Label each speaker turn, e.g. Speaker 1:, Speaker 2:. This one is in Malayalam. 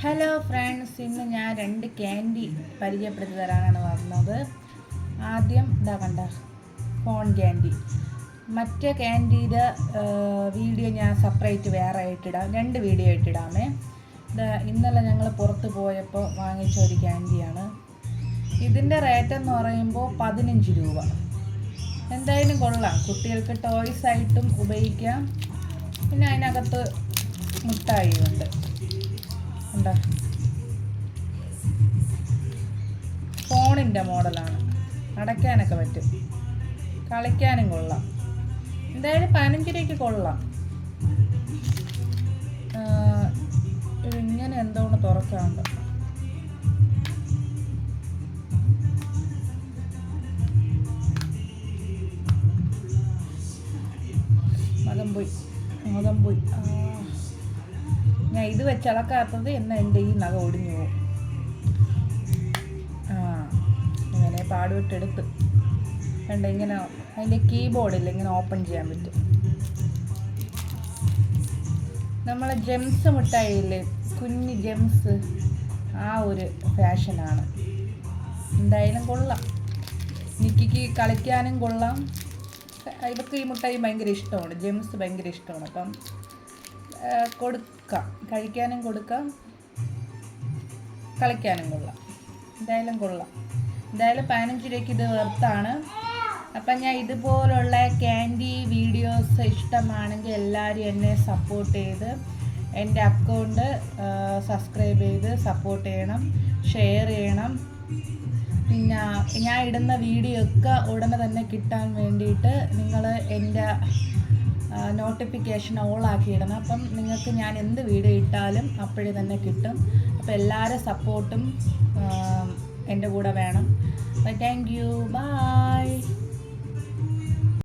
Speaker 1: ഹലോ ഫ്രണ്ട്സ്, ഇന്ന് ഞാൻ രണ്ട് ക്യാൻഡി പരിചയപ്പെടുത്തി തരാനാണ് വന്നത്. ആദ്യം ഇതാ കണ്ട ഫോൺ ക്യാൻഡി. മറ്റേ ക്യാൻഡിയുടെ വീഡിയോ ഞാൻ സെപ്പറേറ്റ് വേറെ ആയിട്ടിടാം, രണ്ട് വീഡിയോ ആയിട്ടിടാമേ. ഇന്നലെ ഞങ്ങൾ പുറത്ത് പോയപ്പോൾ വാങ്ങിച്ച ഒരു ക്യാൻഡിയാണ്. ഇതിൻ്റെ റേറ്റ് എന്ന് പറയുമ്പോൾ 15 രൂപ. എന്തായാലും കൊള്ളാം, കുട്ടികൾക്ക് ടോയ്സ് ആയിട്ടും ഉപയോഗിക്കാം. പിന്നെ അതിനകത്ത് മുട്ടായി ഉണ്ട്. ഫോണിൻ്റെ മോഡലാണ്, അടയ്ക്കാനൊക്കെ പറ്റും, കളിക്കാനും കൊള്ളാം. എന്തായാലും 15 രൂപയ്ക്ക് കൊള്ളാം. ഇങ്ങനെ എന്തോന്ന് തുറക്കാണ്ട്. മതം പോയി. ഞാൻ ഇത് വെച്ചളക്കാത്തത് എന്ന് എൻ്റെ ഈ നഖം ഒടിഞ്ഞു പോകും. ഇങ്ങനെ പാടുവിട്ടെടുത്ത് വേണ്ട. ഇങ്ങനെ അതിൻ്റെ കീബോർഡിൽ ഇങ്ങനെ ഓപ്പൺ ചെയ്യാൻ പറ്റും. നമ്മളെ ജെംസ് മിഠായില്ലേ, കുഞ്ഞ് ജെംസ്, ആ ഒരു ഫാഷനാണ്. എന്തായാലും കൊള്ളാം, നിക്കിക്ക് കളിക്കാനും കൊള്ളാം. ഇവർക്ക് ഈ മിഠായി ഭയങ്കര ഇഷ്ടമാണ്, ജെംസ് ഭയങ്കര ഇഷ്ടമാണ്. അപ്പം കൊടുക്കാം, കഴിക്കാനും കൊടുക്കാം, കളിക്കാനും കൊള്ളാം. എന്തായാലും കൊള്ളാം. എന്തായാലും 15 രൂപയ്ക്ക് ഇത് വെർത്താണ്. അപ്പം ഞാൻ ഇതുപോലുള്ള ക്യാൻഡി വീഡിയോസ് ഇഷ്ടമാണെങ്കിൽ എല്ലാവരും എന്നെ സപ്പോർട്ട് ചെയ്ത് എൻ്റെ അക്കൗണ്ട് സബ്സ്ക്രൈബ് ചെയ്ത് സപ്പോർട്ട് ചെയ്യണം, ഷെയർ ചെയ്യണം. പിന്നെ ഞാൻ ഇടുന്ന വീഡിയോ ഒക്കെ ഉടനെ തന്നെ കിട്ടാൻ വേണ്ടിയിട്ട് നിങ്ങൾ എൻ്റെ നോട്ടിഫിക്കേഷൻ ഓളാക്കി ഇടണം. അപ്പം നിങ്ങൾക്ക് ഞാൻ എന്ത് വീഡിയോ ഇട്ടാലും അപ്പോഴേ തന്നെ കിട്ടും. അപ്പോൾ എല്ലാവരും സപ്പോർട്ടും എൻ്റെ കൂടെ വേണം. അപ്പോൾ താങ്ക് യു, ബൈ.